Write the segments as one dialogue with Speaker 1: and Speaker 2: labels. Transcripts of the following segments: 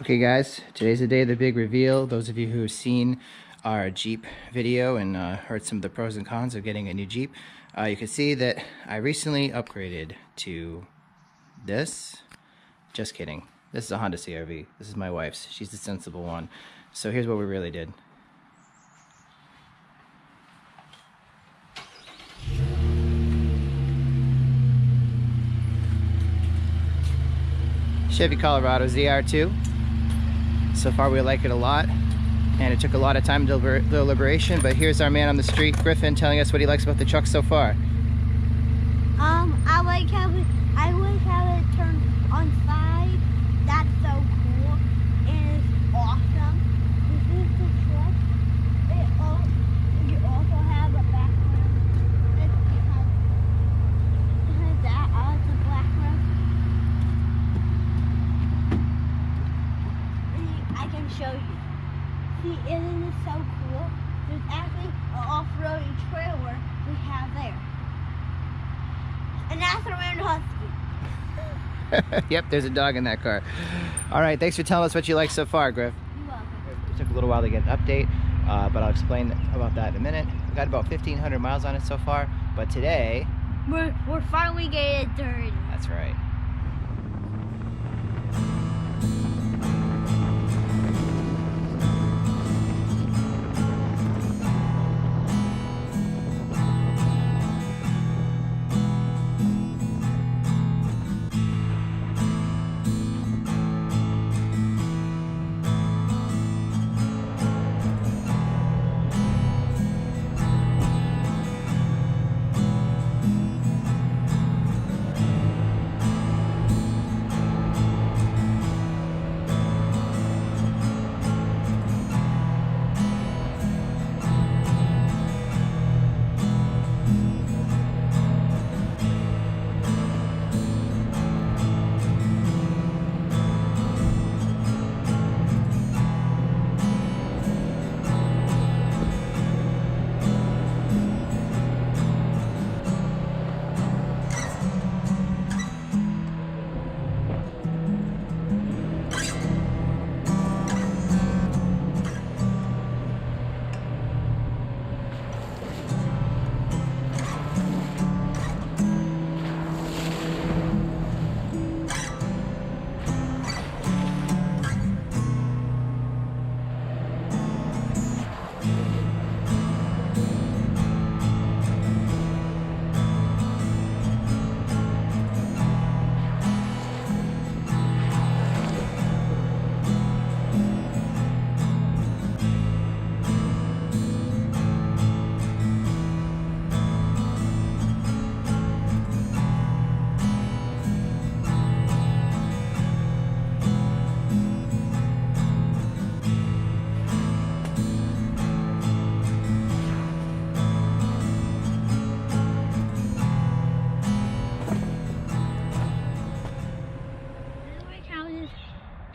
Speaker 1: Okay guys, today's the day of the big reveal. Those of you who have seen our Jeep video and heard some of the pros and cons of getting a new Jeep, you can see that I recently upgraded to this. Just kidding. This is a Honda CR-V. This is my wife's. She's the sensible one. So here's what we really did. Chevy Colorado ZR2. So far we like it a lot, and it took a lot of time deliberation, but here's our man on the street, Griffin, telling us what he likes about the truck so far.
Speaker 2: I like how it turns on side. That's so cool, and it's awesome. This is the truck. You also have a background. It has that as the background. I can show you. See, isn't this so cool? There's actually an off-roading trailer we have there. And that's a Rand Husky.
Speaker 1: Yep, there's a dog in that car. All right, thanks for telling us what you like so far, Griff.
Speaker 2: You're welcome.
Speaker 1: It took a little while to get an update, but I'll explain about that in a minute. We've got about 1,500 miles on it so far, but today...
Speaker 2: We're finally getting it dirty.
Speaker 1: That's right.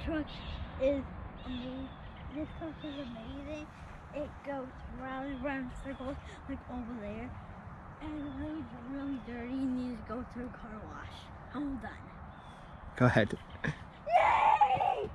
Speaker 2: Truck is amazing. This truck is amazing. It goes round and round circles like over there. And when it's really dirty, you need to go to a car wash. I'm done.
Speaker 1: Go ahead.
Speaker 2: Yay!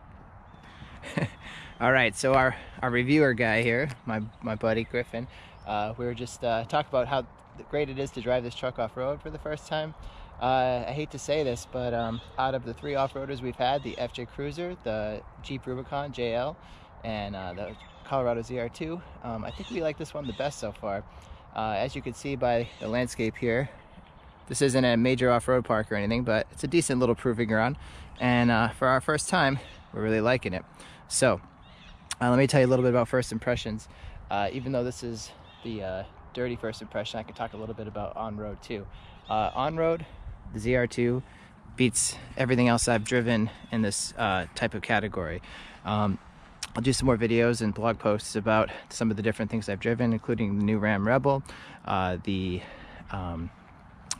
Speaker 1: All right, so our reviewer guy here, my buddy Griffin, we were just talking about how great it is to drive this truck off-road for the first time. I hate to say this, but out of the 3 off-roaders we've had, the FJ Cruiser, the Jeep Rubicon JL, and the Colorado ZR2, I think we like this one the best so far. As you can see by the landscape here, this isn't a major off-road park or anything, but it's a decent little proving ground, and for our first time, we're really liking it. So let me tell you a little bit about first impressions. Even though this is the dirty first impression, I can talk a little bit about on-road too. On-road, the ZR2 beats everything else I've driven in this type of category. I'll do some more videos and blog posts about some of the different things I've driven, including the new Ram Rebel, obviously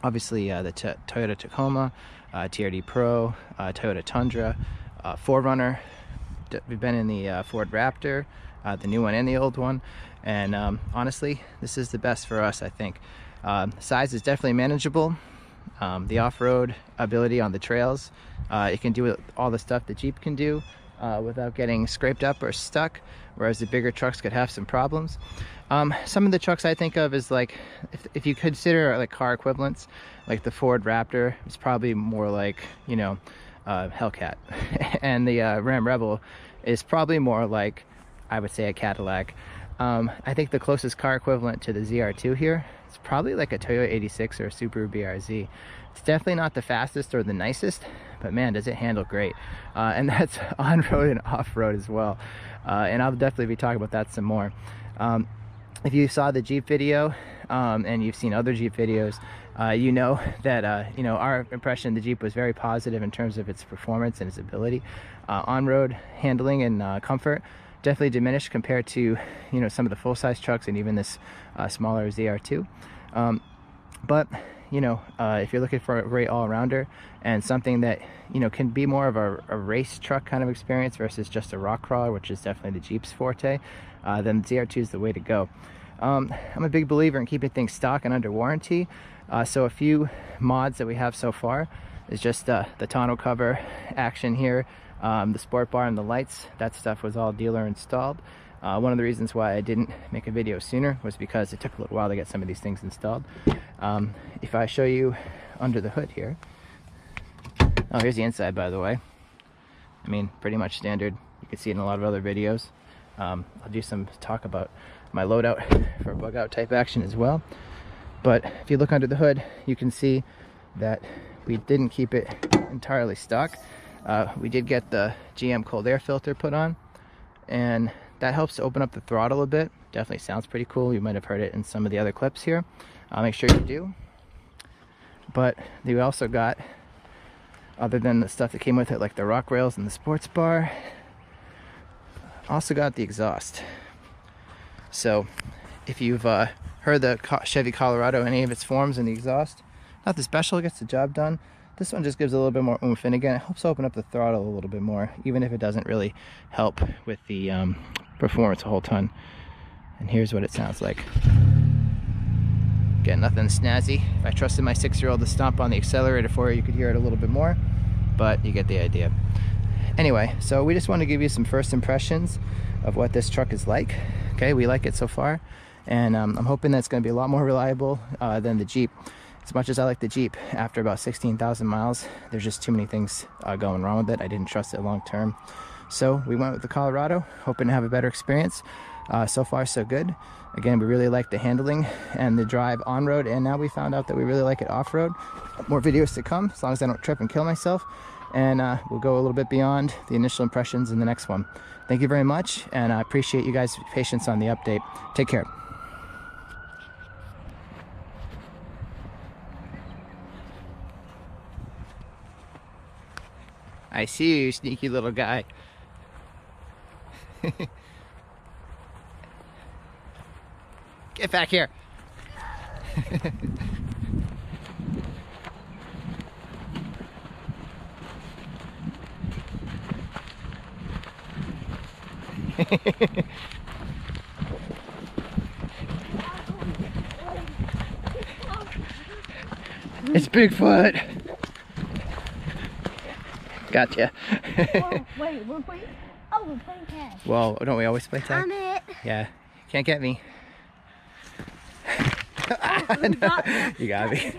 Speaker 1: the Toyota Tacoma, TRD Pro, Toyota Tundra, 4Runner. We've been in the Ford Raptor, the new one and the old one, and honestly, this is the best for us, I think. Size is definitely manageable. The off-road ability on the trails, it can do all the stuff the Jeep can do. without getting scraped up or stuck, whereas the bigger trucks could have some problems. Some of the trucks I think of is like, if you consider like car equivalents, like the Ford Raptor is probably more like, you know, Hellcat, and the Ram Rebel is probably more like, I would say, a Cadillac. I think the closest car equivalent to the ZR2 here is probably like a Toyota 86 or a Subaru BRZ. It's definitely not the fastest or the nicest, but man, does it handle great. And that's on-road and off-road as well. And I'll definitely be talking about that some more. If you saw the Jeep video, and you've seen other Jeep videos, you know that you know, our impression of the Jeep was very positive in terms of its performance and its ability. On-road handling and comfort definitely diminished compared to, you know, some of the full-size trucks and even this smaller ZR2. But you know, if you're looking for a great all-rounder and something that, you know, can be more of a race truck kind of experience versus just a rock crawler, which is definitely the Jeep's forte, then the ZR2 is the way to go. I'm a big believer in keeping things stock and under warranty. So a few mods that we have so far is just the tonneau cover action here, the sport bar and the lights. That stuff was all dealer installed. One of the reasons why I didn't make a video sooner was because it took a little while to get some of these things installed. If I show you under the hood here, oh, here's the inside, by the way. I mean, pretty much standard. You can see it in a lot of other videos. I'll do some talk about my loadout for bug out type action as well. But if you look under the hood, you can see that we didn't keep it entirely stock. We did get the GM cold air filter put on, and that helps to open up the throttle a bit. Definitely sounds pretty cool. You might have heard it in some of the other clips here. Make sure you do. But we also got, other than the stuff that came with it, like the rock rails and the sports bar, also got the exhaust. So if you've heard the Chevy Colorado, any of its forms in the exhaust, nothing special, it gets the job done. This one just gives a little bit more oomph, and again, it helps open up the throttle a little bit more, even if it doesn't really help with the performance a whole ton. And here's what it sounds like. Again, nothing snazzy. If I trusted my 6-year-old to stomp on the accelerator for you, you could hear it a little bit more, but you get the idea. Anyway, so we just want to give you some first impressions of what this truck is like. Okay, we like it so far, and I'm hoping that it's going to be a lot more reliable than the Jeep. As much as I like the Jeep, after about 16,000 miles, there's just too many things going wrong with it. I didn't trust it long term. So we went with the Colorado, hoping to have a better experience. So far, so good. Again, we really like the handling and the drive on-road, and now we found out that we really like it off-road. More videos to come, as long as I don't trip and kill myself. And we'll go a little bit beyond the initial impressions in the next one. Thank you very much, and I appreciate you guys' patience on the update. Take care. I see you, sneaky little guy. Get back here. It's Bigfoot. Gotcha.
Speaker 2: Oh, wait, we're playing? Oh, we're playing tag.
Speaker 1: Well, don't we always play tag?
Speaker 2: On it.
Speaker 1: Yeah. Can't get me.
Speaker 2: Oh,
Speaker 1: No, you got me.